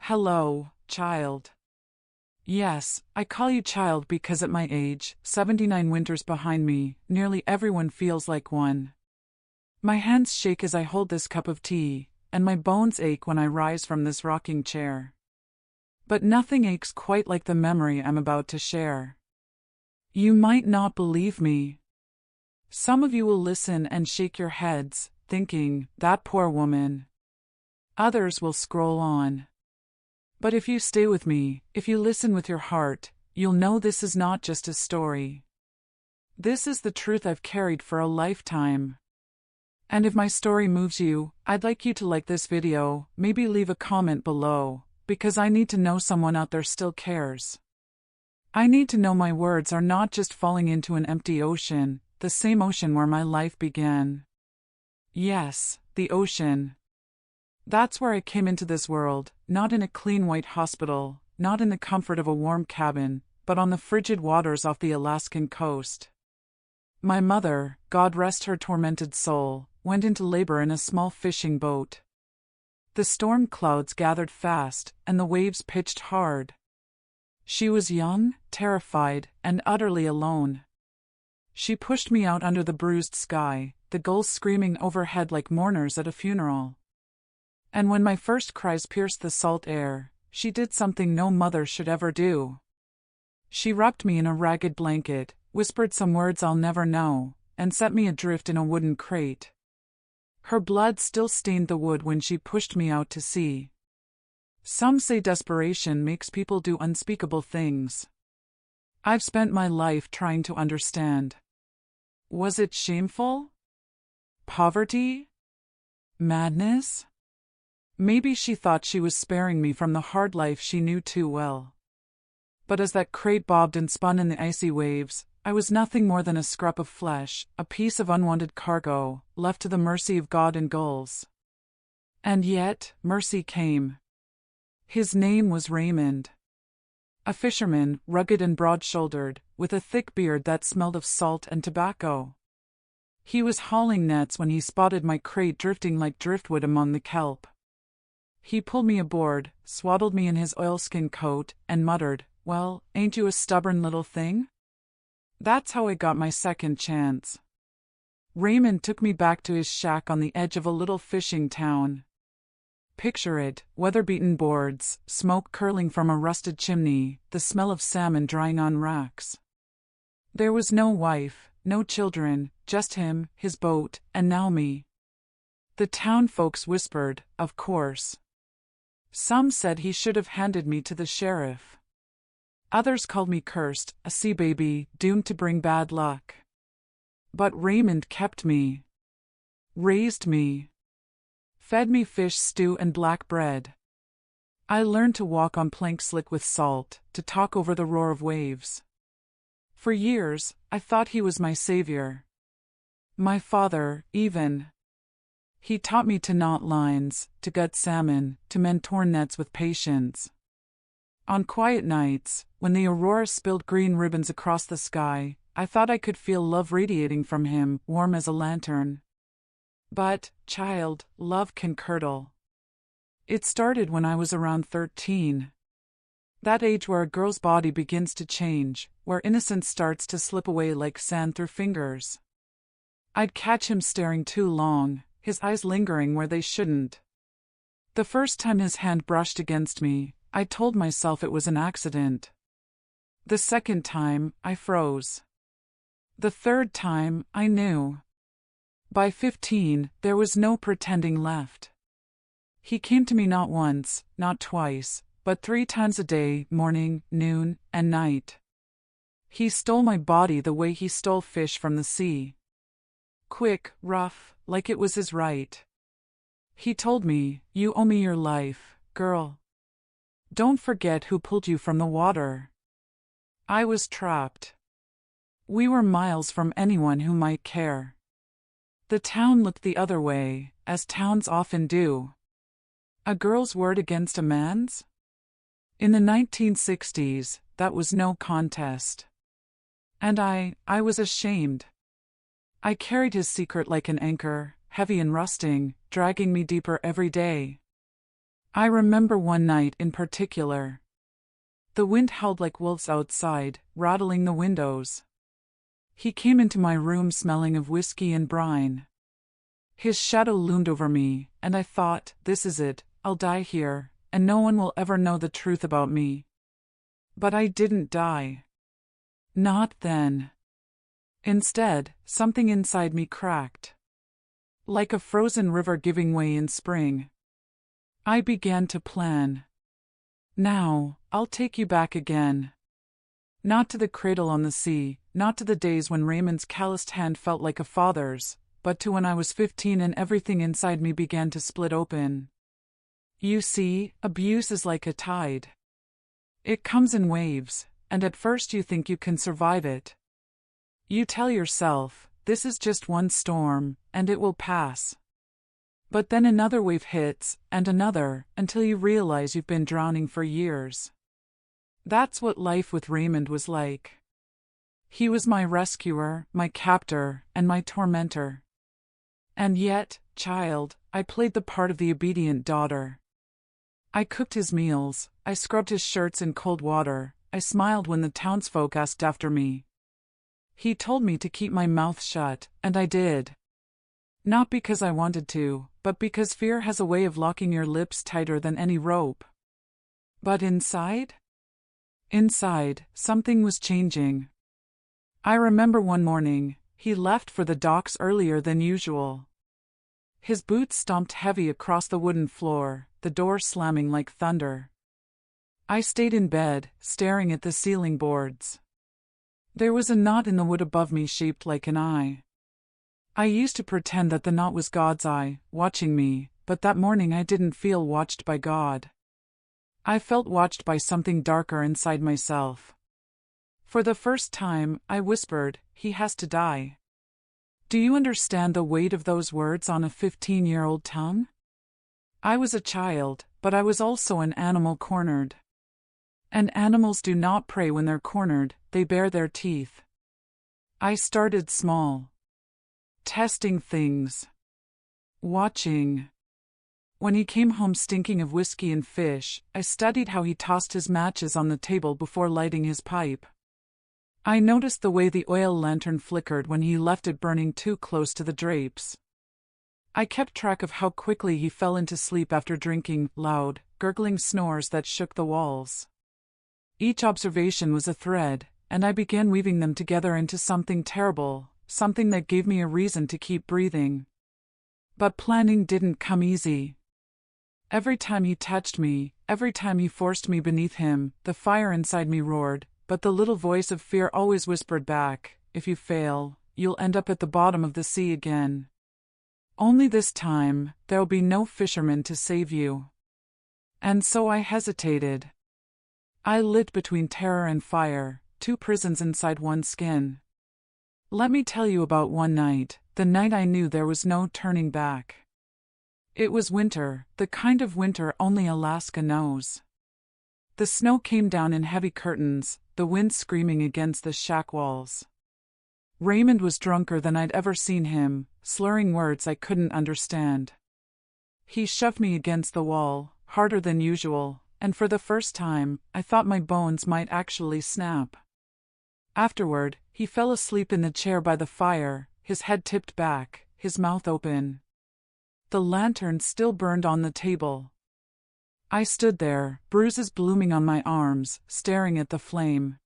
Hello, child. Yes, I call you child because at my age, 79 winters behind me, nearly everyone feels like one. My hands shake as I hold this cup of tea, and my bones ache when I rise from this rocking chair. But nothing aches quite like the memory I'm about to share. You might not believe me. Some of you will listen and shake your heads, thinking, that poor woman. Others will scroll on. But if you stay with me, if you listen with your heart, you'll know this is not just a story. This is the truth I've carried for a lifetime. And if my story moves you, I'd like you to like this video, maybe leave a comment below, because I need to know someone out there still cares. I need to know my words are not just falling into an empty ocean, the same ocean where my life began. Yes, the ocean. That's where I came into this world, not in a clean white hospital, not in the comfort of a warm cabin, but on the frigid waters off the Alaskan coast. My mother, God rest her tormented soul, went into labor in a small fishing boat. The storm clouds gathered fast, and the waves pitched hard. She was young, terrified, and utterly alone. She pushed me out under the bruised sky, the gulls screaming overhead like mourners at a funeral. And when my first cries pierced the salt air, she did something no mother should ever do. She wrapped me in a ragged blanket, whispered some words I'll never know, and set me adrift in a wooden crate. Her blood still stained the wood when she pushed me out to sea. Some say desperation makes people do unspeakable things. I've spent my life trying to understand. Was it shameful? Poverty? Madness? Maybe she thought she was sparing me from the hard life she knew too well. But as that crate bobbed and spun in the icy waves, I was nothing more than a scrap of flesh, a piece of unwanted cargo, left to the mercy of God and gulls. And yet, mercy came. His name was Raymond. A fisherman, rugged and broad-shouldered, with a thick beard that smelled of salt and tobacco. He was hauling nets when he spotted my crate drifting like driftwood among the kelp. He pulled me aboard, swaddled me in his oilskin coat, and muttered, "Well, ain't you a stubborn little thing?" That's how I got my second chance. Raymond took me back to his shack on the edge of a little fishing town. Picture it, weather-beaten boards, smoke curling from a rusted chimney, the smell of salmon drying on racks. There was no wife, no children, just him, his boat, and now me. The town folks whispered, of course. Some said he should have handed me to the sheriff. Others called me cursed, a sea baby, doomed to bring bad luck. But Raymond kept me. Raised me. Fed me fish stew and black bread. I learned to walk on planks slick with salt, to talk over the roar of waves. For years, I thought he was my savior. My father, even. He taught me to knot lines, to gut salmon, to mend torn nets with patience. On quiet nights, when the aurora spilled green ribbons across the sky, I thought I could feel love radiating from him, warm as a lantern. But, child, love can curdle. It started when I was around 13. That age where a girl's body begins to change, where innocence starts to slip away like sand through fingers. I'd catch him staring too long, his eyes lingering where they shouldn't. The first time his hand brushed against me, I told myself it was an accident. The second time, I froze. The third time, I knew. By 15, there was no pretending left. He came to me not once, not twice, but 3 times a day, morning, noon, and night. He stole my body the way he stole fish from the sea. Quick, rough, like it was his right. He told me, "You owe me your life, girl. Don't forget who pulled you from the water." I was trapped. We were miles from anyone who might care. The town looked the other way, as towns often do. A girl's word against a man's? In the 1960s, that was no contest. And I was ashamed. I carried his secret like an anchor, heavy and rusting, dragging me deeper every day. I remember one night in particular. The wind howled like wolves outside, rattling the windows. He came into my room smelling of whiskey and brine. His shadow loomed over me, and I thought, this is it, I'll die here, and no one will ever know the truth about me. But I didn't die. Not then. Instead, something inside me cracked. Like a frozen river giving way in spring. I began to plan. Now, I'll take you back again. Not to the cradle on the sea, not to the days when Raymond's calloused hand felt like a father's, but to when I was 15 and everything inside me began to split open. You see, abuse is like a tide. It comes in waves, and at first you think you can survive it. You tell yourself, this is just one storm, and it will pass. But then another wave hits, and another, until you realize you've been drowning for years. That's what life with Raymond was like. He was my rescuer, my captor, and my tormentor. And yet, child, I played the part of the obedient daughter. I cooked his meals, I scrubbed his shirts in cold water, I smiled when the townsfolk asked after me. He told me to keep my mouth shut, and I did. Not because I wanted to, but because fear has a way of locking your lips tighter than any rope. But inside? Inside, something was changing. I remember one morning, he left for the docks earlier than usual. His boots stomped heavy across the wooden floor, the door slamming like thunder. I stayed in bed, staring at the ceiling boards. There was a knot in the wood above me shaped like an eye. I used to pretend that the knot was God's eye, watching me, but that morning I didn't feel watched by God. I felt watched by something darker inside myself. For the first time, I whispered, he has to die. Do you understand the weight of those words on a 15-year-old tongue? I was a child, but I was also an animal cornered. And animals do not prey when they're cornered, they bare their teeth. I started small. Testing things. Watching. When he came home stinking of whiskey and fish, I studied how he tossed his matches on the table before lighting his pipe. I noticed the way the oil lantern flickered when he left it burning too close to the drapes. I kept track of how quickly he fell into sleep after drinking loud, gurgling snores that shook the walls. Each observation was a thread, and I began weaving them together into something terrible, something that gave me a reason to keep breathing. But planning didn't come easy. Every time he touched me, every time he forced me beneath him, the fire inside me roared, but the little voice of fear always whispered back, if you fail, you'll end up at the bottom of the sea again. Only this time, there'll be no fisherman to save you. And so I hesitated. I lit between terror and fire, two prisons inside one skin. Let me tell you about one night, the night I knew there was no turning back. It was winter, the kind of winter only Alaska knows. The snow came down in heavy curtains, the wind screaming against the shack walls. Raymond was drunker than I'd ever seen him, slurring words I couldn't understand. He shoved me against the wall, harder than usual, and for the first time, I thought my bones might actually snap. Afterward, he fell asleep in the chair by the fire, his head tipped back, his mouth open. The lantern still burned on the table. I stood there, bruises blooming on my arms, staring at the flame.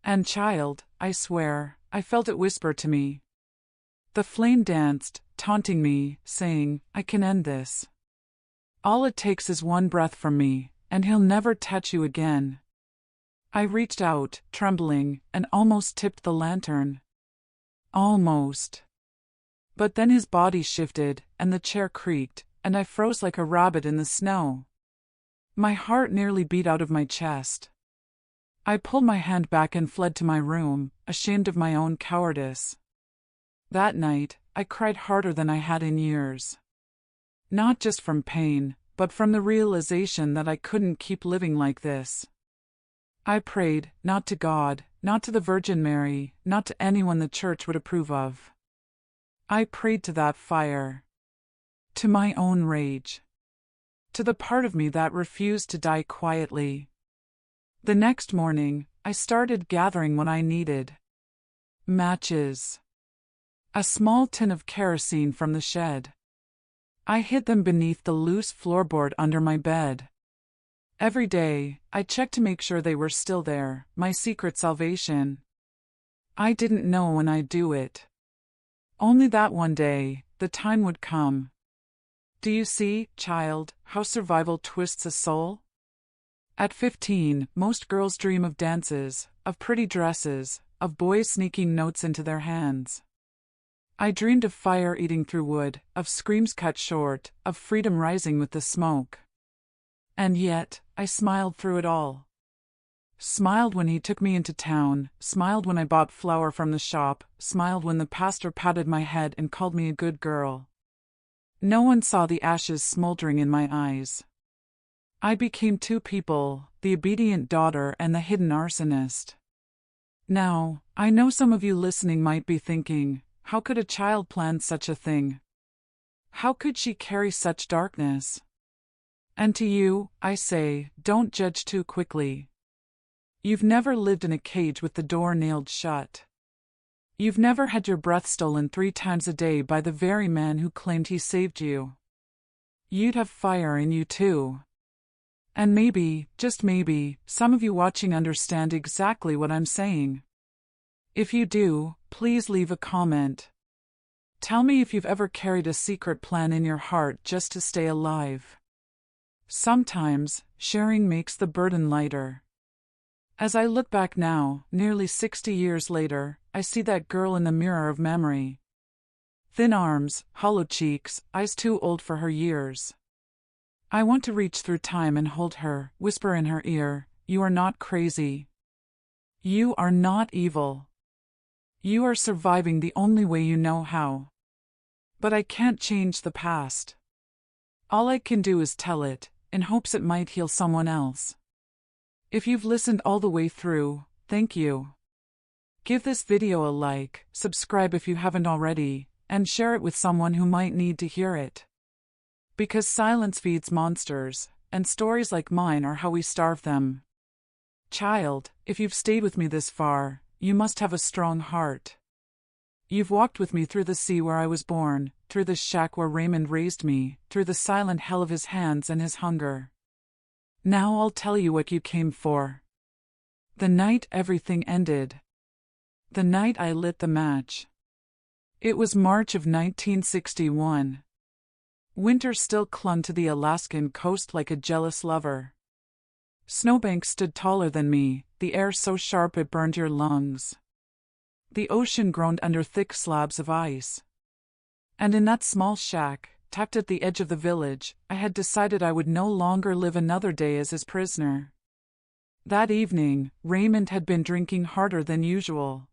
And child, I swear, I felt it whisper to me. The flame danced, taunting me, saying, I can end this. All it takes is one breath from me, and he'll never touch you again. I reached out, trembling, and almost tipped the lantern. Almost. But then his body shifted, and the chair creaked, and I froze like a rabbit in the snow. My heart nearly beat out of my chest. I pulled my hand back and fled to my room, ashamed of my own cowardice. That night, I cried harder than I had in years. Not just from pain, but from the realization that I couldn't keep living like this. I prayed, not to God, not to the Virgin Mary, not to anyone the church would approve of. I prayed to that fire. To my own rage. to the part of me that refused to die quietly. The next morning, I started gathering what I needed. Matches. A small tin of kerosene from the shed. I hid them beneath the loose floorboard under my bed. Every day, I checked to make sure they were still there, my secret salvation. I didn't know when I'd do it. Only that one day, the time would come. Do you see, child, how survival twists a soul? At 15, most girls dream of dances, of pretty dresses, of boys sneaking notes into their hands. I dreamed of fire eating through wood, of screams cut short, of freedom rising with the smoke. And yet, I smiled through it all. Smiled when he took me into town, smiled when I bought flour from the shop, smiled when the pastor patted my head and called me a good girl. No one saw the ashes smoldering in my eyes. I became two people, the obedient daughter and the hidden arsonist. Now, I know some of you listening might be thinking, how could a child plan such a thing? How could she carry such darkness? And to you, I say, don't judge too quickly. You've never lived in a cage with the door nailed shut. You've never had your breath stolen 3 times a day by the very man who claimed he saved you. You'd have fire in you too. And maybe, just maybe, some of you watching understand exactly what I'm saying. If you do, please leave a comment. Tell me if you've ever carried a secret plan in your heart just to stay alive. Sometimes, sharing makes the burden lighter. As I look back now, nearly 60 years later, I see that girl in the mirror of memory. Thin arms, hollow cheeks, eyes too old for her years. I want to reach through time and hold her, whisper in her ear, you are not crazy. You are not evil. You are surviving the only way you know how. But I can't change the past. All I can do is tell it, in hopes it might heal someone else. If you've listened all the way through, thank you. Give this video a like, subscribe if you haven't already, and share it with someone who might need to hear it. Because silence feeds monsters, and stories like mine are how we starve them. Child, if you've stayed with me this far, you must have a strong heart. You've walked with me through the sea where I was born, through the shack where Raymond raised me, through the silent hell of his hands and his hunger. Now I'll tell you what you came for. The night everything ended. The night I lit the match. It was March of 1961. Winter still clung to the Alaskan coast like a jealous lover. Snowbanks stood taller than me, the air so sharp it burned your lungs. The ocean groaned under thick slabs of ice. And in that small shack, tucked at the edge of the village, I had decided I would no longer live another day as his prisoner. That evening, Raymond had been drinking harder than usual.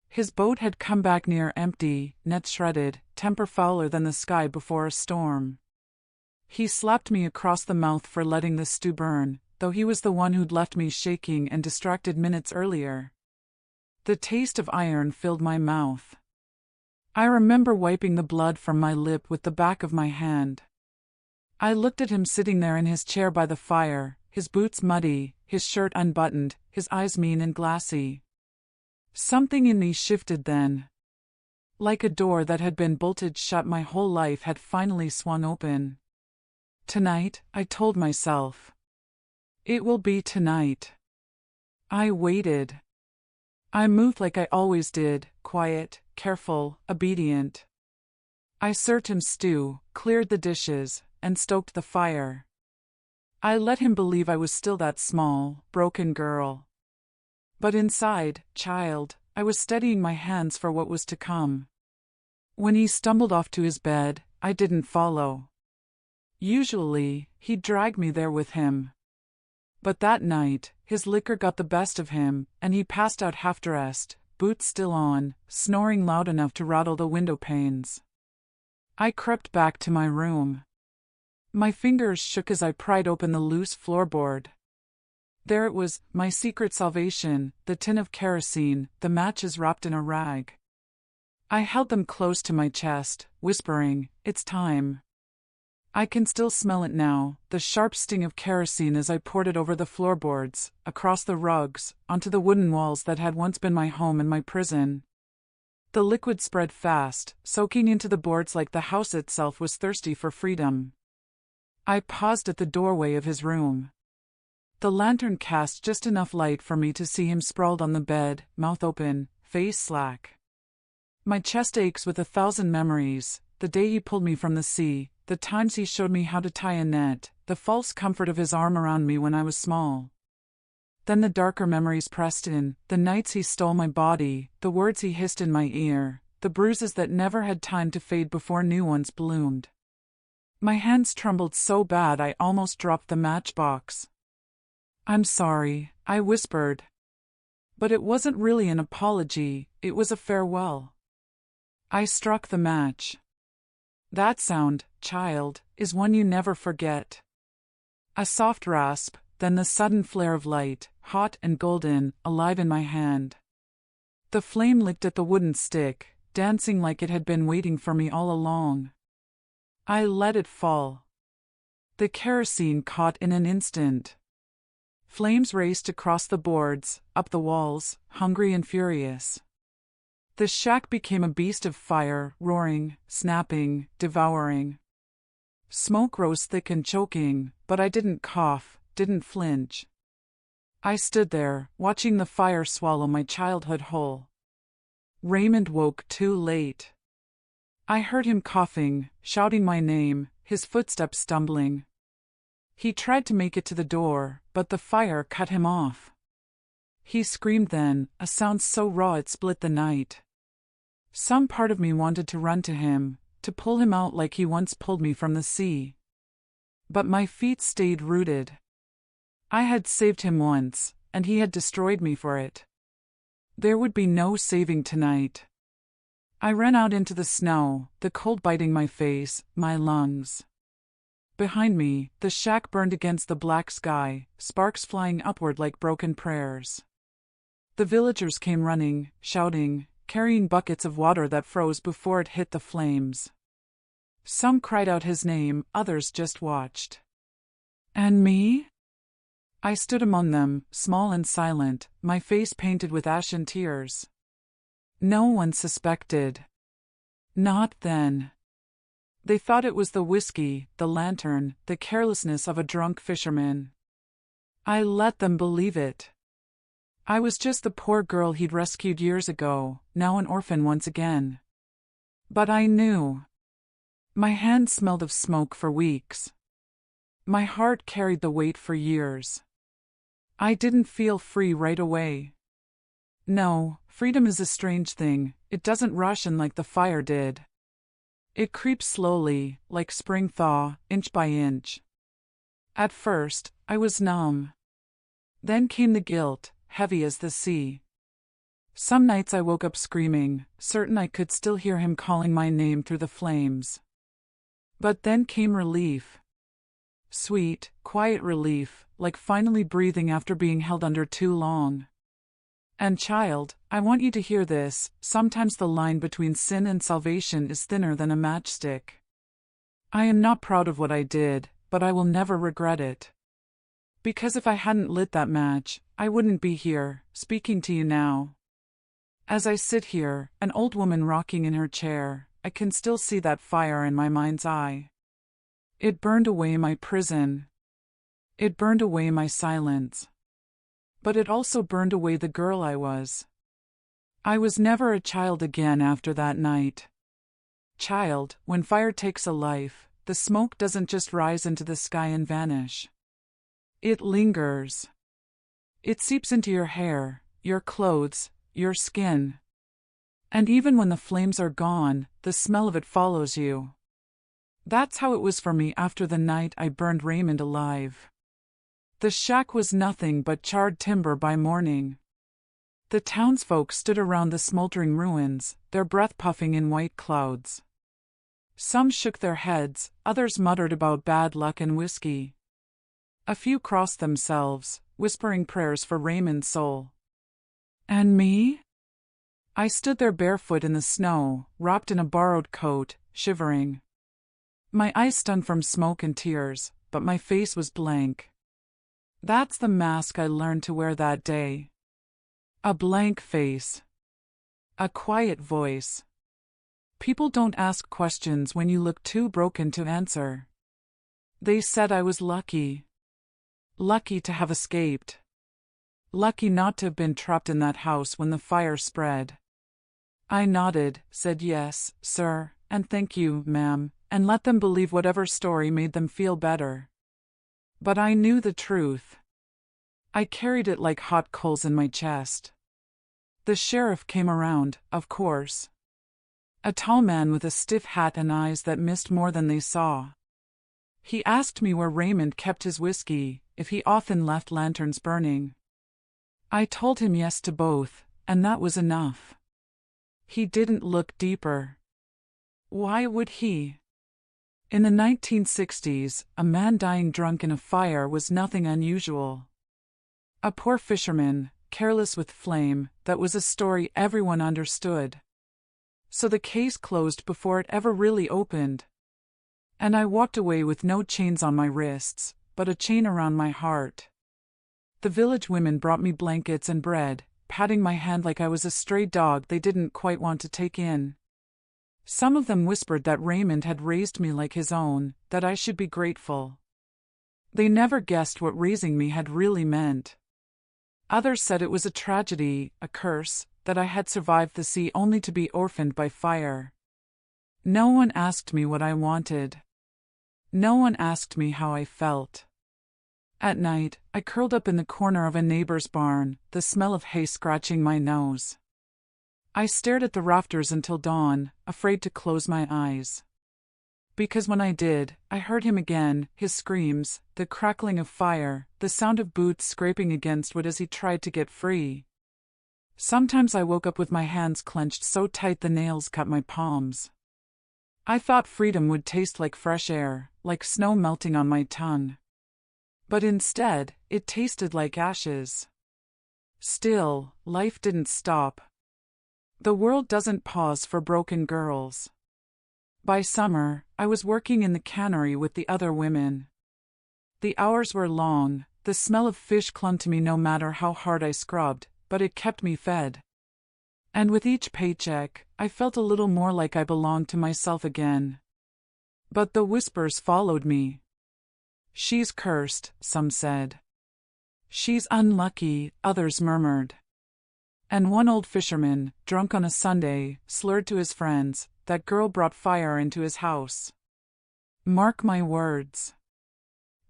His boat had come back near empty, nets shredded, temper fouler than the sky before a storm. He slapped me across the mouth for letting the stew burn, though he was the one who'd left me shaking and distracted minutes earlier. The taste of iron filled my mouth. I remember wiping the blood from my lip with the back of my hand. I looked at him sitting there in his chair by the fire, his boots muddy, his shirt unbuttoned, his eyes mean and glassy. Something in me shifted then. Like a door that had been bolted shut my whole life had finally swung open. Tonight, I told myself. It will be tonight. I waited. I moved like I always did, quiet, careful, obedient. I served him stew, cleared the dishes, and stoked the fire. I let him believe I was still that small, broken girl. But inside, child, I was steadying my hands for what was to come. When he stumbled off to his bed, I didn't follow. Usually, he'd drag me there with him. But that night, his liquor got the best of him, and he passed out half-dressed, boots still on, snoring loud enough to rattle the window panes. I crept back to my room. My fingers shook as I pried open the loose floorboard. There it was, my secret salvation, the tin of kerosene, the matches wrapped in a rag. I held them close to my chest, whispering, "It's time." I can still smell it now, the sharp sting of kerosene as I poured it over the floorboards, across the rugs, onto the wooden walls that had once been my home and my prison. The liquid spread fast, soaking into the boards like the house itself was thirsty for freedom. I paused at the doorway of his room. The lantern cast just enough light for me to see him sprawled on the bed, mouth open, face slack. My chest aches with 1,000 memories, the day he pulled me from the sea, the times he showed me how to tie a net, the false comfort of his arm around me when I was small. Then the darker memories pressed in, the nights he stole my body, the words he hissed in my ear, the bruises that never had time to fade before new ones bloomed. My hands trembled so bad I almost dropped the matchbox. "I'm sorry," I whispered. But it wasn't really an apology, it was a farewell. I struck the match. That sound, child, is one you never forget. A soft rasp, then the sudden flare of light, hot and golden, alive in my hand. The flame licked at the wooden stick, dancing like it had been waiting for me all along. I let it fall. The kerosene caught in an instant. Flames raced across the boards, up the walls, hungry and furious. The shack became a beast of fire, roaring, snapping, devouring. Smoke rose thick and choking, but I didn't cough, didn't flinch. I stood there, watching the fire swallow my childhood whole. Raymond woke too late. I heard him coughing, shouting my name, his footsteps stumbling. He tried to make it to the door, but the fire cut him off. He screamed then, a sound so raw it split the night. Some part of me wanted to run to him, to pull him out like he once pulled me from the sea. But my feet stayed rooted. I had saved him once, and he had destroyed me for it. There would be no saving tonight. I ran out into the snow, the cold biting my face, my lungs. Behind me, the shack burned against the black sky, sparks flying upward like broken prayers. The villagers came running, shouting, carrying buckets of water that froze before it hit the flames. Some cried out his name, others just watched. And me? I stood among them, small and silent, my face painted with ashen tears. No one suspected. Not then. They thought it was the whiskey, the lantern, the carelessness of a drunk fisherman. I let them believe it. I was just the poor girl he'd rescued years ago, now an orphan once again. But I knew. My hands smelled of smoke for weeks. My heart carried the weight for years. I didn't feel free right away. No, freedom is a strange thing, it doesn't rush in like the fire did. It creeps slowly, like spring thaw, inch by inch. At first, I was numb. Then came the guilt, heavy as the sea. Some nights I woke up screaming, certain I could still hear him calling my name through the flames. But then came relief. Sweet, quiet relief, like finally breathing after being held under too long. And child, I want you to hear this, sometimes the line between sin and salvation is thinner than a matchstick. I am not proud of what I did, but I will never regret it. Because if I hadn't lit that match, I wouldn't be here, speaking to you now. As I sit here, an old woman rocking in her chair, I can still see that fire in my mind's eye. It burned away my prison. It burned away my silence. But it also burned away the girl I was. I was never a child again after that night. Child, when fire takes a life, the smoke doesn't just rise into the sky and vanish. It lingers. It seeps into your hair, your clothes, your skin. And even when the flames are gone, the smell of it follows you. That's how it was for me after the night I burned Raymond alive. The shack was nothing but charred timber by morning. The townsfolk stood around the smoldering ruins, their breath puffing in white clouds. Some shook their heads, others muttered about bad luck and whiskey. A few crossed themselves, whispering prayers for Raymond's soul. And me? I stood there barefoot in the snow, wrapped in a borrowed coat, shivering. My eyes stunned from smoke and tears, but my face was blank. That's the mask I learned to wear that day. A blank face. A quiet voice. People don't ask questions when you look too broken to answer. They said I was lucky. Lucky to have escaped. Lucky not to have been trapped in that house when the fire spread. I nodded, said yes, sir, and thank you, ma'am, and let them believe whatever story made them feel better. But I knew the truth. I carried it like hot coals in my chest. The sheriff came around, of course. A tall man with a stiff hat and eyes that missed more than they saw. He asked me where Raymond kept his whiskey, if he often left lanterns burning. I told him yes to both, and that was enough. He didn't look deeper. Why would he? In the 1960s, a man dying drunk in a fire was nothing unusual. A poor fisherman, careless with flame, that was a story everyone understood. So the case closed before it ever really opened. And I walked away with no chains on my wrists, but a chain around my heart. The village women brought me blankets and bread, patting my hand like I was a stray dog they didn't quite want to take in. Some of them whispered that Raymond had raised me like his own, that I should be grateful. They never guessed what raising me had really meant. Others said it was a tragedy, a curse, that I had survived the sea only to be orphaned by fire. No one asked me what I wanted. No one asked me how I felt. At night, I curled up in the corner of a neighbor's barn, the smell of hay scratching my nose. I stared at the rafters until dawn, afraid to close my eyes. Because when I did, I heard him again, his screams, the crackling of fire, the sound of boots scraping against wood as he tried to get free. Sometimes I woke up with my hands clenched so tight the nails cut my palms. I thought freedom would taste like fresh air, like snow melting on my tongue. But instead, it tasted like ashes. Still, life didn't stop. The world doesn't pause for broken girls. By summer, I was working in the cannery with the other women. The hours were long, the smell of fish clung to me no matter how hard I scrubbed, but it kept me fed. And with each paycheck, I felt a little more like I belonged to myself again. But the whispers followed me. She's cursed, some said. She's unlucky, others murmured. And one old fisherman, drunk on a Sunday, slurred to his friends, that girl brought fire into his house. Mark my words.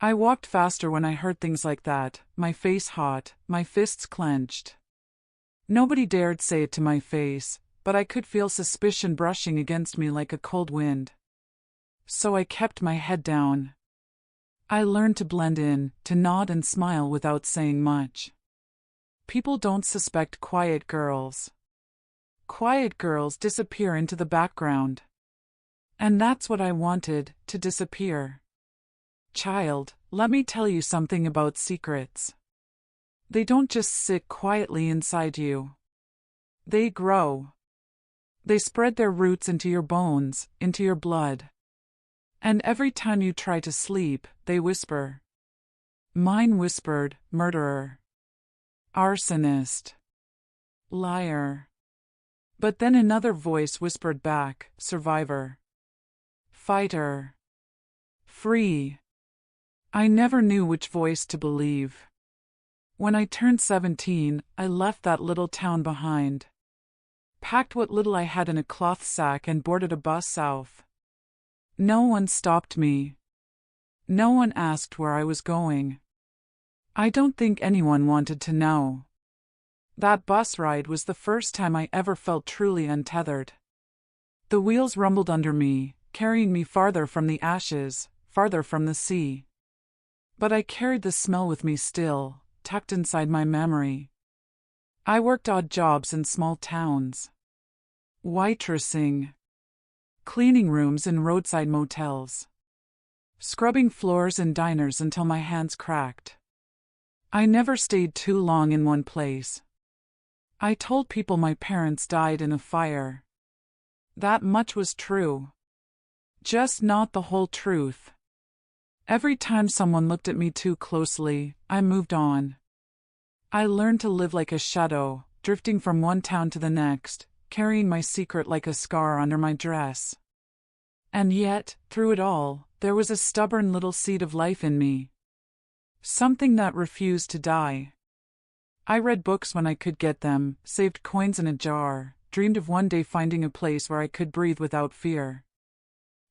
I walked faster when I heard things like that, my face hot, my fists clenched. Nobody dared say it to my face, but I could feel suspicion brushing against me like a cold wind. So I kept my head down. I learned to blend in, to nod and smile without saying much. People don't suspect quiet girls. Quiet girls disappear into the background. And that's what I wanted, to disappear. Child, let me tell you something about secrets. They don't just sit quietly inside you. They grow. They spread their roots into your bones, into your blood. And every time you try to sleep, they whisper. Mine whispered, murderer. Arsonist. Liar. But then another voice whispered back, survivor. Fighter. Free. I never knew which voice to believe. When I turned 17, I left that little town behind. Packed what little I had in a cloth sack and boarded a bus south. No one stopped me. No one asked where I was going. I don't think anyone wanted to know. That bus ride was the first time I ever felt truly untethered. The wheels rumbled under me, carrying me farther from the ashes, farther from the sea. But I carried the smell with me still, tucked inside my memory. I worked odd jobs in small towns. Waitressing. Cleaning rooms in roadside motels. Scrubbing floors in diners until my hands cracked. I never stayed too long in one place. I told people my parents died in a fire. That much was true. Just not the whole truth. Every time someone looked at me too closely, I moved on. I learned to live like a shadow, drifting from one town to the next, carrying my secret like a scar under my dress. And yet, through it all, there was a stubborn little seed of life in me. Something that refused to die. I read books when I could get them, saved coins in a jar, dreamed of one day finding a place where I could breathe without fear.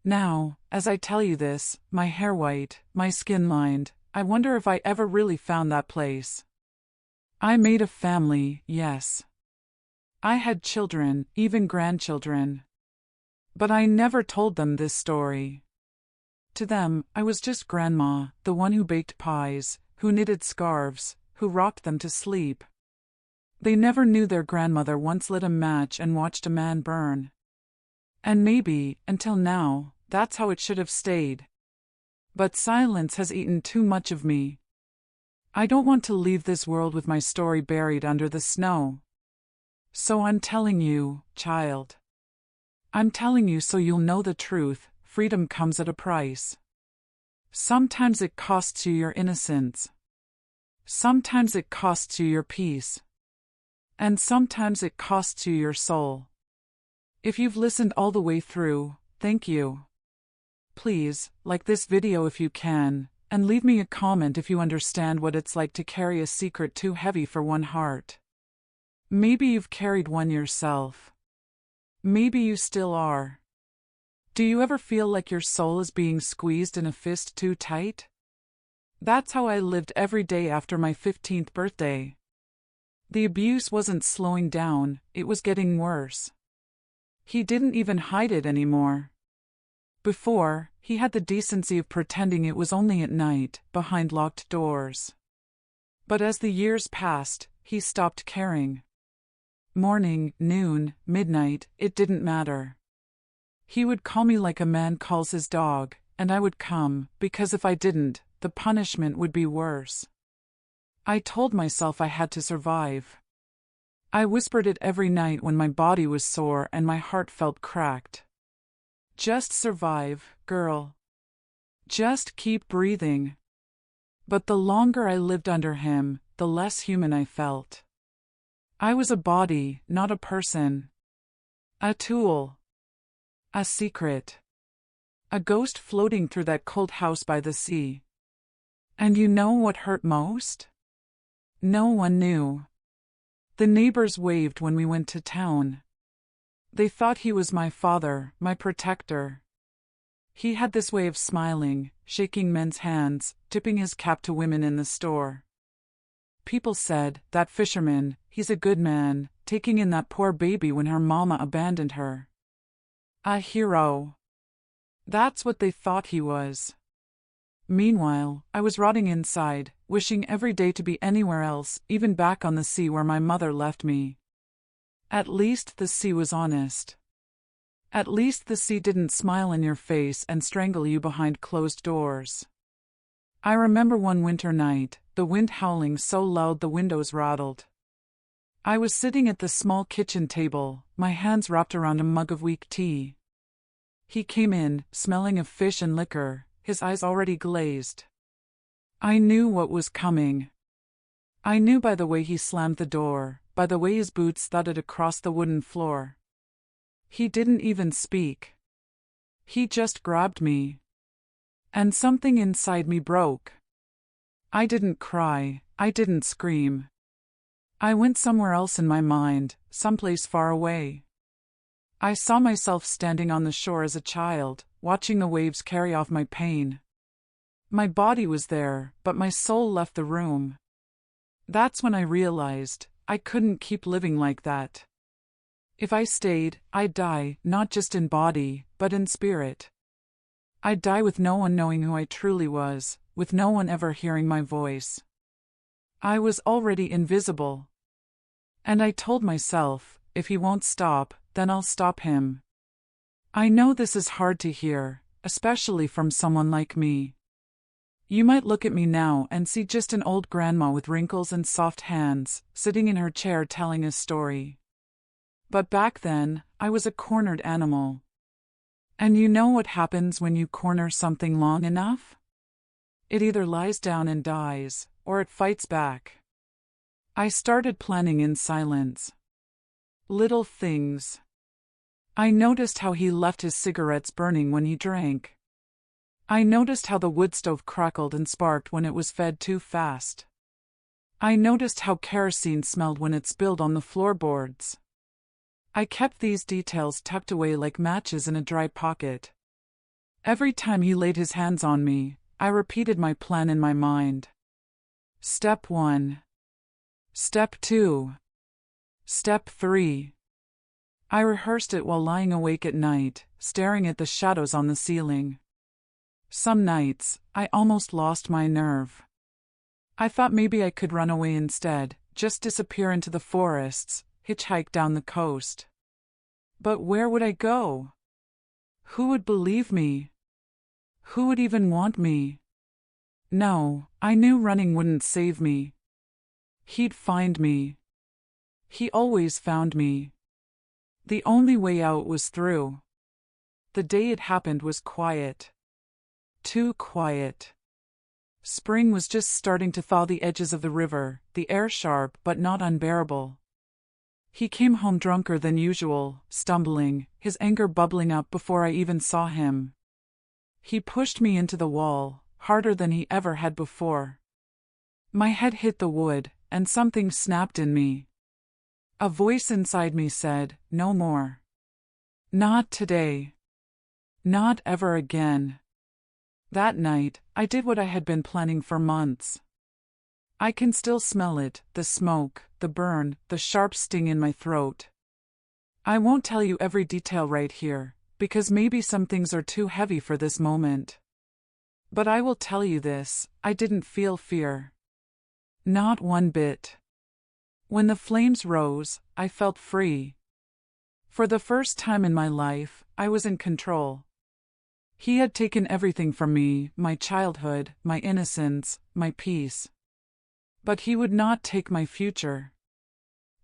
Now, as I tell you this, my hair white, my skin lined, I wonder if I ever really found that place. I made a family, yes. I had children, even grandchildren. But I never told them this story. To them, I was just Grandma, the one who baked pies, who knitted scarves, who rocked them to sleep. They never knew their grandmother once lit a match and watched a man burn. And maybe, until now, that's how it should have stayed. But silence has eaten too much of me. I don't want to leave this world with my story buried under the snow. So I'm telling you, child. I'm telling you so you'll know the truth. Freedom comes at a price. Sometimes it costs you your innocence. Sometimes it costs you your peace. And sometimes it costs you your soul. If you've listened all the way through, thank you. Please, like this video if you can, and leave me a comment if you understand what it's like to carry a secret too heavy for one heart. Maybe you've carried one yourself. Maybe you still are. Do you ever feel like your soul is being squeezed in a fist too tight? That's how I lived every day after my 15th birthday. The abuse wasn't slowing down, it was getting worse. He didn't even hide it anymore. Before, he had the decency of pretending it was only at night, behind locked doors. But as the years passed, he stopped caring. Morning, noon, midnight, it didn't matter. He would call me like a man calls his dog, and I would come, because if I didn't, the punishment would be worse. I told myself I had to survive. I whispered it every night when my body was sore and my heart felt cracked. Just survive, girl. Just keep breathing. But the longer I lived under him, the less human I felt. I was a body, not a person. A tool. A secret. A ghost floating through that cold house by the sea. And you know what hurt most? No one knew. The neighbors waved when we went to town. They thought he was my father, my protector. He had this way of smiling, shaking men's hands, tipping his cap to women in the store. People said, that fisherman, he's a good man, taking in that poor baby when her mama abandoned her. A hero. That's what they thought he was. Meanwhile, I was rotting inside, wishing every day to be anywhere else, even back on the sea where my mother left me. At least the sea was honest. At least the sea didn't smile in your face and strangle you behind closed doors. I remember one winter night, the wind howling so loud the windows rattled. I was sitting at the small kitchen table, my hands wrapped around a mug of weak tea. He came in, smelling of fish and liquor, his eyes already glazed. I knew what was coming. I knew by the way he slammed the door, by the way his boots thudded across the wooden floor. He didn't even speak. He just grabbed me. And something inside me broke. I didn't cry, I didn't scream. I went somewhere else in my mind, someplace far away. I saw myself standing on the shore as a child, watching the waves carry off my pain. My body was there, but my soul left the room. That's when I realized, I couldn't keep living like that. If I stayed, I'd die, not just in body, but in spirit. I'd die with no one knowing who I truly was, with no one ever hearing my voice. I was already invisible. And I told myself, if he won't stop, then I'll stop him. I know this is hard to hear, especially from someone like me. You might look at me now and see just an old grandma with wrinkles and soft hands, sitting in her chair telling a story. But back then, I was a cornered animal. And you know what happens when you corner something long enough? It either lies down and dies, or it fights back. I started planning in silence. Little things. I noticed how he left his cigarettes burning when he drank. I noticed how the wood stove crackled and sparked when it was fed too fast. I noticed how kerosene smelled when it spilled on the floorboards. I kept these details tucked away like matches in a dry pocket. Every time he laid his hands on me, I repeated my plan in my mind. Step 1. Step 2. Step 3. I rehearsed it while lying awake at night, staring at the shadows on the ceiling. Some nights, I almost lost my nerve. I thought maybe I could run away instead, just disappear into the forests, hitchhike down the coast. But where would I go? Who would believe me? Who would even want me? No, I knew running wouldn't save me. He'd find me. He always found me. The only way out was through. The day it happened was quiet. Too quiet. Spring was just starting to thaw the edges of the river, the air sharp but not unbearable. He came home drunker than usual, stumbling, his anger bubbling up before I even saw him. He pushed me into the wall, harder than he ever had before. My head hit the wood, and something snapped in me. A voice inside me said, "No more. Not today. Not ever again." That night, I did what I had been planning for months. I can still smell it, the smoke, the burn, the sharp sting in my throat. I won't tell you every detail right here, because maybe some things are too heavy for this moment. But I will tell you this, I didn't feel fear. Not one bit. When the flames rose, I felt free. For the first time in my life, I was in control. He had taken everything from me, my childhood, my innocence, my peace. But he would not take my future.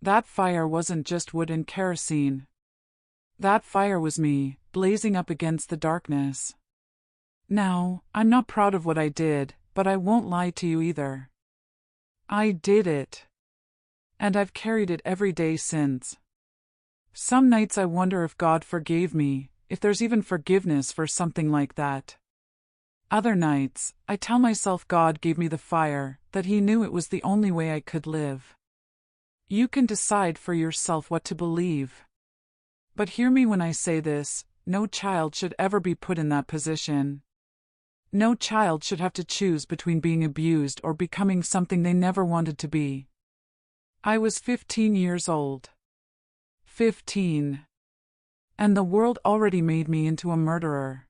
That fire wasn't just wood and kerosene. That fire was me, blazing up against the darkness. Now, I'm not proud of what I did, but I won't lie to you either. I did it. And I've carried it every day since. Some nights I wonder if God forgave me, if there's even forgiveness for something like that. Other nights, I tell myself God gave me the fire, that He knew it was the only way I could live. You can decide for yourself what to believe. But hear me when I say this, no child should ever be put in that position. No child should have to choose between being abused or becoming something they never wanted to be. I was 15 years old. 15. And the world already made me into a murderer.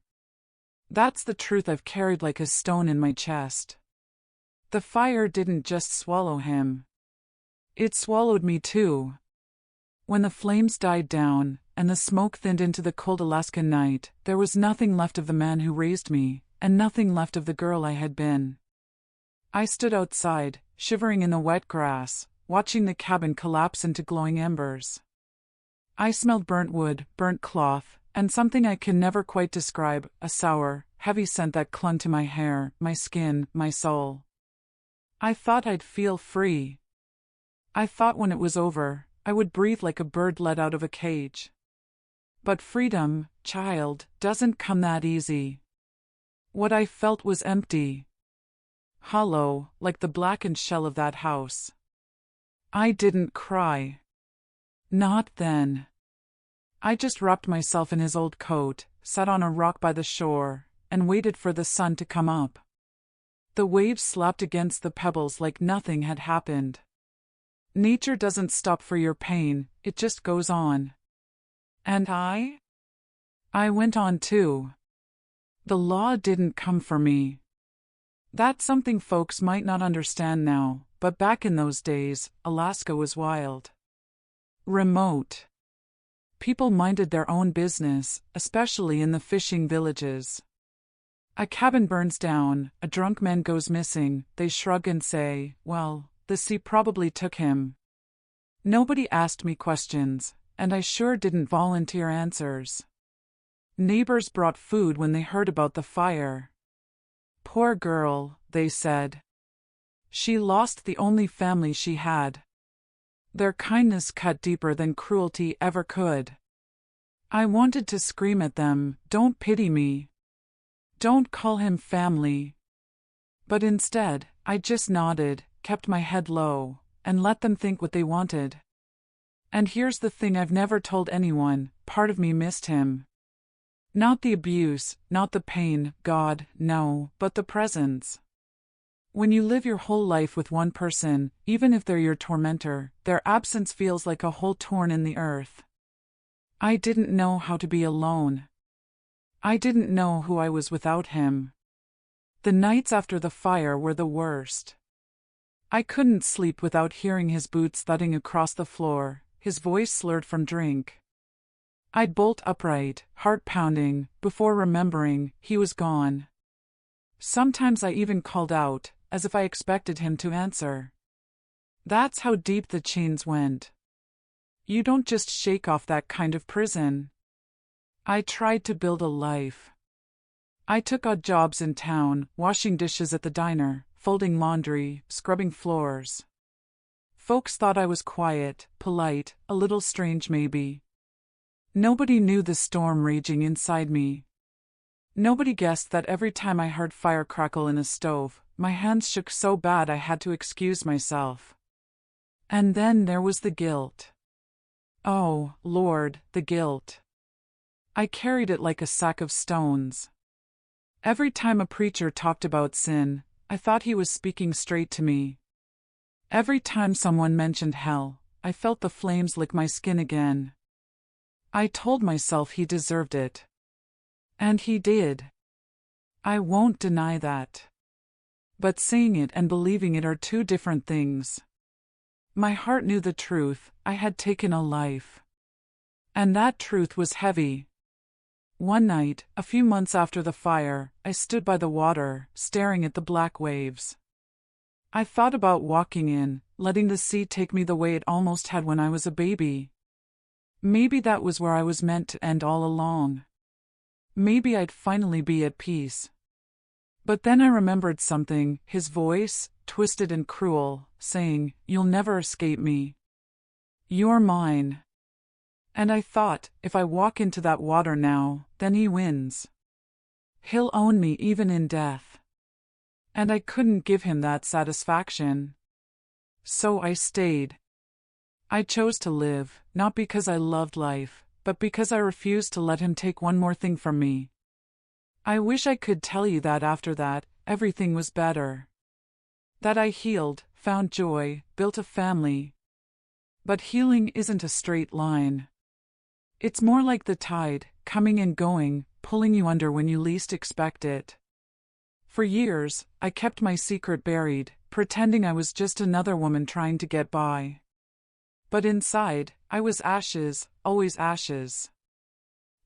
That's the truth I've carried like a stone in my chest. The fire didn't just swallow him. It swallowed me too. When the flames died down, and the smoke thinned into the cold Alaskan night, there was nothing left of the man who raised me, and nothing left of the girl I had been. I stood outside, shivering in the wet grass, watching the cabin collapse into glowing embers. I smelled burnt wood, burnt cloth, and something I can never quite describe, a sour, heavy scent that clung to my hair, my skin, my soul. I thought I'd feel free. I thought when it was over, I would breathe like a bird let out of a cage. But freedom, child, doesn't come that easy. What I felt was empty. Hollow, like the blackened shell of that house. I didn't cry. Not then. I just wrapped myself in his old coat, sat on a rock by the shore, and waited for the sun to come up. The waves slapped against the pebbles like nothing had happened. Nature doesn't stop for your pain, it just goes on. And I went on too. The law didn't come for me. That's something folks might not understand now, but back in those days, Alaska was wild. Remote. People minded their own business, especially in the fishing villages. A cabin burns down, a drunk man goes missing, they shrug and say, well, the sea probably took him. Nobody asked me questions, and I sure didn't volunteer answers. Neighbors brought food when they heard about the fire. Poor girl, they said. She lost the only family she had. Their kindness cut deeper than cruelty ever could. I wanted to scream at them, "Don't pity me. Don't call him family." But instead, I just nodded, kept my head low, and let them think what they wanted. And here's the thing I've never told anyone: part of me missed him. Not the abuse, not the pain, God, no, but the presence. When you live your whole life with one person, even if they're your tormentor, their absence feels like a hole torn in the earth. I didn't know how to be alone. I didn't know who I was without him. The nights after the fire were the worst. I couldn't sleep without hearing his boots thudding across the floor, his voice slurred from drink. I'd bolt upright, heart pounding, before remembering he was gone. Sometimes I even called out, as if I expected him to answer. That's how deep the chains went. You don't just shake off that kind of prison. I tried to build a life. I took odd jobs in town, washing dishes at the diner, folding laundry, scrubbing floors. Folks thought I was quiet, polite, a little strange maybe. Nobody knew the storm raging inside me. Nobody guessed that every time I heard fire crackle in a stove, my hands shook so bad I had to excuse myself. And then there was the guilt. Oh, Lord, the guilt. I carried it like a sack of stones. Every time a preacher talked about sin, I thought he was speaking straight to me. Every time someone mentioned hell, I felt the flames lick my skin again. I told myself he deserved it. And he did. I won't deny that. But saying it and believing it are two different things. My heart knew the truth: I had taken a life. And that truth was heavy. One night, a few months after the fire, I stood by the water, staring at the black waves. I thought about walking in, letting the sea take me the way it almost had when I was a baby. Maybe that was where I was meant to end all along. Maybe I'd finally be at peace. But then I remembered something, his voice, twisted and cruel, saying, "You'll never escape me. You're mine." And I thought, if I walk into that water now, then he wins. He'll own me even in death. And I couldn't give him that satisfaction. So I stayed. I chose to live, not because I loved life, but because I refused to let him take one more thing from me. I wish I could tell you that after that, everything was better. That I healed, found joy, built a family. But healing isn't a straight line. It's more like the tide, coming and going, pulling you under when you least expect it. For years, I kept my secret buried, pretending I was just another woman trying to get by. But inside, I was ashes, always ashes.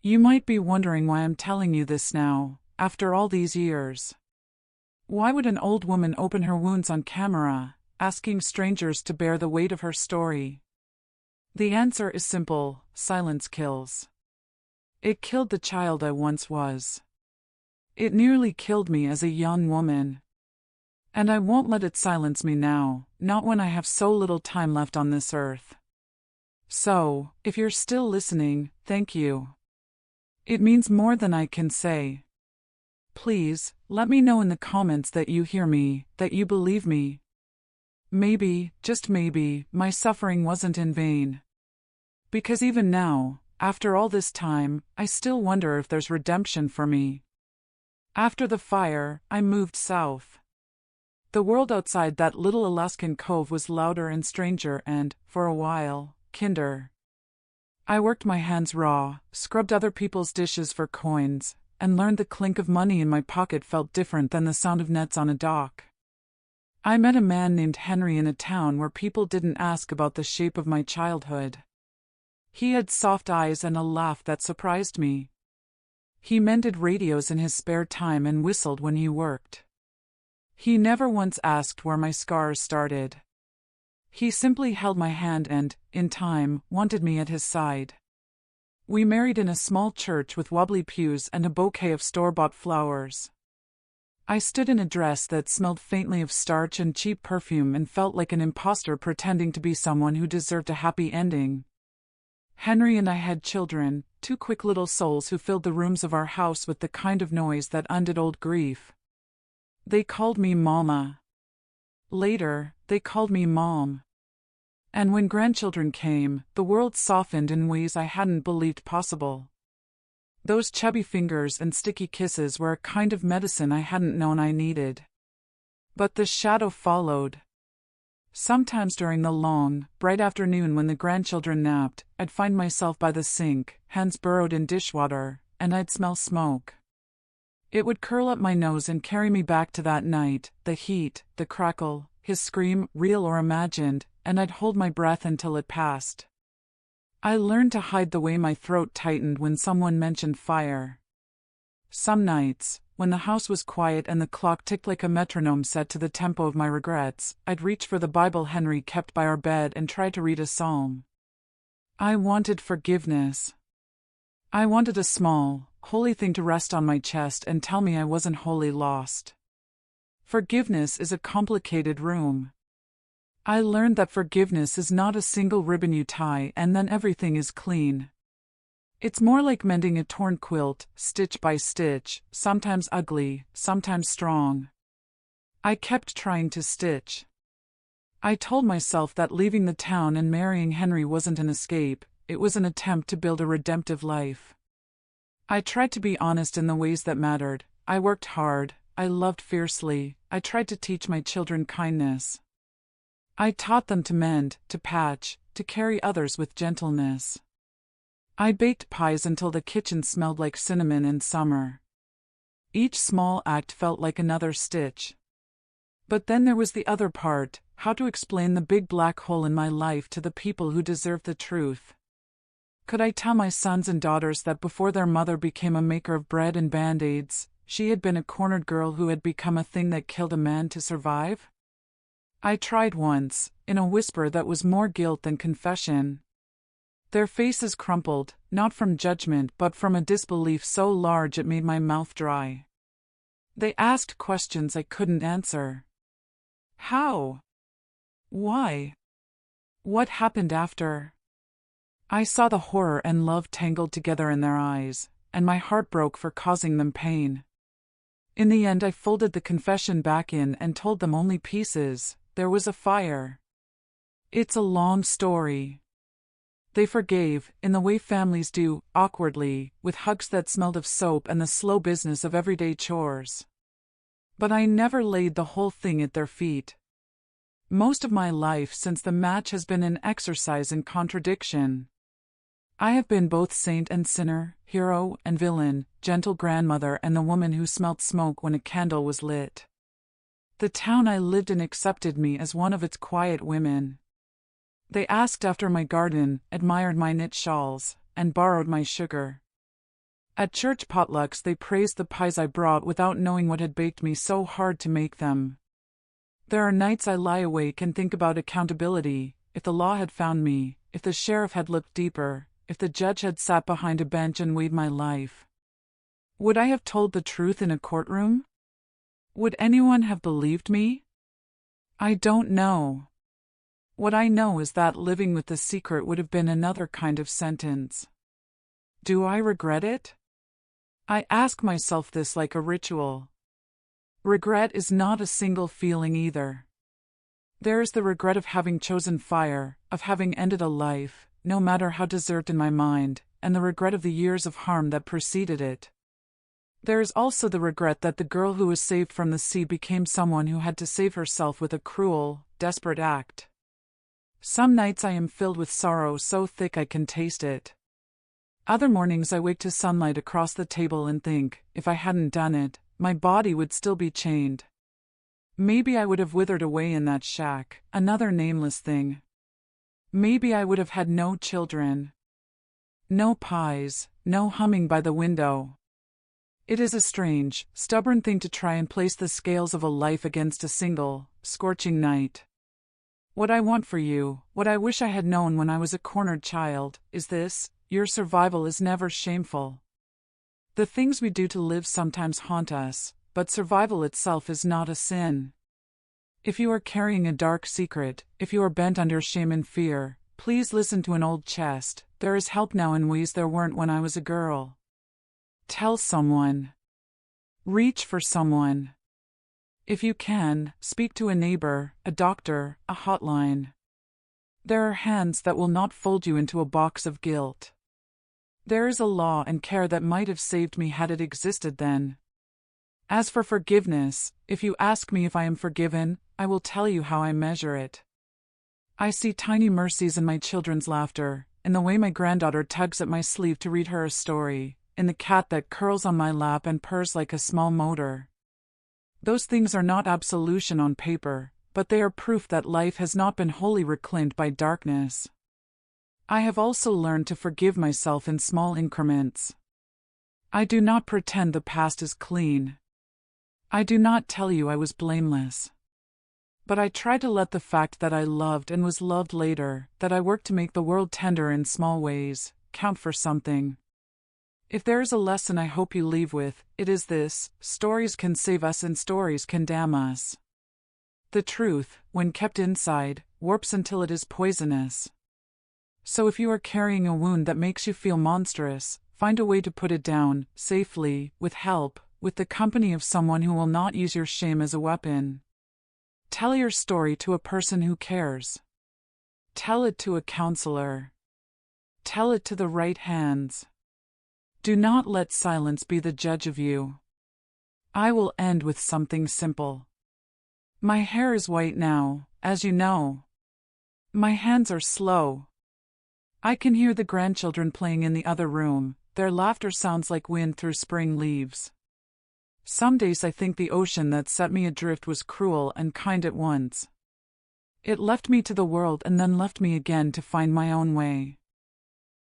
You might be wondering why I'm telling you this now, after all these years. Why would an old woman open her wounds on camera, asking strangers to bear the weight of her story? The answer is simple: silence kills. It killed the child I once was. It nearly killed me as a young woman. And I won't let it silence me now, not when I have so little time left on this earth. So, if you're still listening, thank you. It means more than I can say. Please, let me know in the comments that you hear me, that you believe me. Maybe, just maybe, my suffering wasn't in vain. Because even now, after all this time, I still wonder if there's redemption for me. After the fire, I moved south. The world outside that little Alaskan cove was louder and stranger and, for a while, kinder. I worked my hands raw, scrubbed other people's dishes for coins, and learned the clink of money in my pocket felt different than the sound of nets on a dock. I met a man named Henry in a town where people didn't ask about the shape of my childhood. He had soft eyes and a laugh that surprised me. He mended radios in his spare time and whistled when he worked. He never once asked where my scars started. He simply held my hand and, in time, wanted me at his side. We married in a small church with wobbly pews and a bouquet of store-bought flowers. I stood in a dress that smelled faintly of starch and cheap perfume and felt like an imposter pretending to be someone who deserved a happy ending. Henry and I had children, two quick little souls who filled the rooms of our house with the kind of noise that undid old grief. They called me Mama. Later, they called me Mom. And when grandchildren came, the world softened in ways I hadn't believed possible. Those chubby fingers and sticky kisses were a kind of medicine I hadn't known I needed. But the shadow followed. Sometimes during the long, bright afternoon when the grandchildren napped, I'd find myself by the sink, hands burrowed in dishwater, and I'd smell smoke. It would curl up my nose and carry me back to that night, the heat, the crackle, his scream, real or imagined, and I'd hold my breath until it passed. I learned to hide the way my throat tightened when someone mentioned fire. Some nights, when the house was quiet and the clock ticked like a metronome set to the tempo of my regrets, I'd reach for the Bible Henry kept by our bed and try to read a psalm. I wanted forgiveness. I wanted a small, holy thing to rest on my chest and tell me I wasn't wholly lost. Forgiveness is a complicated room. I learned that forgiveness is not a single ribbon you tie and then everything is clean. It's more like mending a torn quilt, stitch by stitch, sometimes ugly, sometimes strong. I kept trying to stitch. I told myself that leaving the town and marrying Henry wasn't an escape, it was an attempt to build a redemptive life. I tried to be honest in the ways that mattered. I worked hard, I loved fiercely, I tried to teach my children kindness. I taught them to mend, to patch, to carry others with gentleness. I baked pies until the kitchen smelled like cinnamon in summer. Each small act felt like another stitch. But then there was the other part, how to explain the big black hole in my life to the people who deserved the truth. Could I tell my sons and daughters that before their mother became a maker of bread and band-aids, she had been a cornered girl who had become a thing that killed a man to survive? I tried once, in a whisper that was more guilt than confession. Their faces crumpled, not from judgment but from a disbelief so large it made my mouth dry. They asked questions I couldn't answer. How? Why? What happened after? I saw the horror and love tangled together in their eyes, and my heart broke for causing them pain. In the end I folded the confession back in and told them only pieces. There was a fire. It's a long story. They forgave, in the way families do, awkwardly, with hugs that smelled of soap and the slow business of everyday chores. But I never laid the whole thing at their feet. Most of my life since the match has been an exercise in contradiction. I have been both saint and sinner, hero and villain, gentle grandmother and the woman who smelt smoke when a candle was lit. The town I lived in accepted me as one of its quiet women. They asked after my garden, admired my knit shawls, and borrowed my sugar. At church potlucks they praised the pies I brought without knowing what had baked me so hard to make them. There are nights I lie awake and think about accountability, if the law had found me, if the sheriff had looked deeper, if the judge had sat behind a bench and weighed my life. Would I have told the truth in a courtroom? Would anyone have believed me? I don't know. What I know is that living with the secret would have been another kind of sentence. Do I regret it? I ask myself this like a ritual. Regret is not a single feeling either. There is the regret of having chosen fire, of having ended a life, no matter how deserved in my mind, and the regret of the years of harm that preceded it. There is also the regret that the girl who was saved from the sea became someone who had to save herself with a cruel, desperate act. Some nights I am filled with sorrow so thick I can taste it. Other mornings I wake to sunlight across the table and think, if I hadn't done it, my body would still be chained. Maybe I would have withered away in that shack, another nameless thing. Maybe I would have had no children. No pies, no humming by the window. It is a strange, stubborn thing to try and place the scales of a life against a single, scorching night. What I want for you, what I wish I had known when I was a cornered child, is this: your survival is never shameful. The things we do to live sometimes haunt us, but survival itself is not a sin. If you are carrying a dark secret, if you are bent under shame and fear, please listen to an old chest. There is help now in ways there weren't when I was a girl. Tell someone. Reach for someone. If you can, speak to a neighbor, a doctor, a hotline. There are hands that will not fold you into a box of guilt. There is a law and care that might have saved me had it existed then. As for forgiveness, if you ask me if I am forgiven, I will tell you how I measure it. I see tiny mercies in my children's laughter, in the way my granddaughter tugs at my sleeve to read her a story, in the cat that curls on my lap and purrs like a small motor. Those things are not absolution on paper, but they are proof that life has not been wholly reclaimed by darkness. I have also learned to forgive myself in small increments. I do not pretend the past is clean. I do not tell you I was blameless. But I try to let the fact that I loved and was loved later, that I worked to make the world tender in small ways, count for something. If there is a lesson I hope you leave with, it is this: stories can save us and stories can damn us. The truth, when kept inside, warps until it is poisonous. So if you are carrying a wound that makes you feel monstrous, find a way to put it down, safely, with help, with the company of someone who will not use your shame as a weapon. Tell your story to a person who cares. Tell it to a counselor. Tell it to the right hands. Do not let silence be the judge of you. I will end with something simple. My hair is white now, as you know. My hands are slow. I can hear the grandchildren playing in the other room. Their laughter sounds like wind through spring leaves. Some days I think the ocean that set me adrift was cruel and kind at once. It left me to the world and then left me again to find my own way.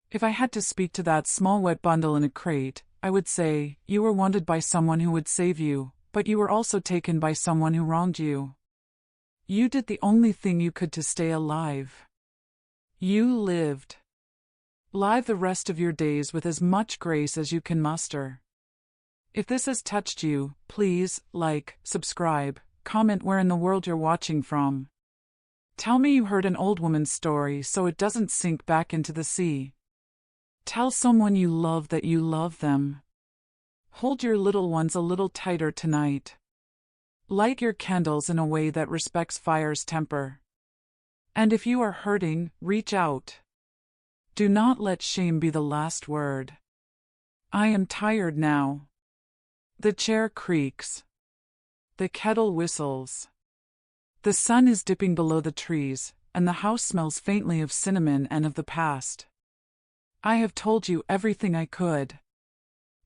If I had to speak to that small wet bundle in a crate, I would say, you were wanted by someone who would save you, but you were also taken by someone who wronged you. You did the only thing you could to stay alive. You lived. Live the rest of your days with as much grace as you can muster. If this has touched you, please, like, subscribe, comment where in the world you're watching from. Tell me you heard an old woman's story so it doesn't sink back into the sea. Tell someone you love that you love them. Hold your little ones a little tighter tonight. Light your candles in a way that respects fire's temper. And if you are hurting, reach out. Do not let shame be the last word. I am tired now. The chair creaks. The kettle whistles. The sun is dipping below the trees, and the house smells faintly of cinnamon and of the past. I have told you everything I could.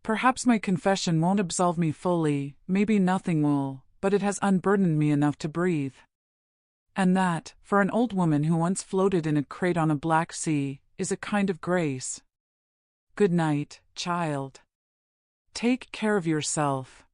Perhaps my confession won't absolve me fully, maybe nothing will, but it has unburdened me enough to breathe. And that, for an old woman who once floated in a crate on a black sea, is a kind of grace. Good night, child. Take care of yourself.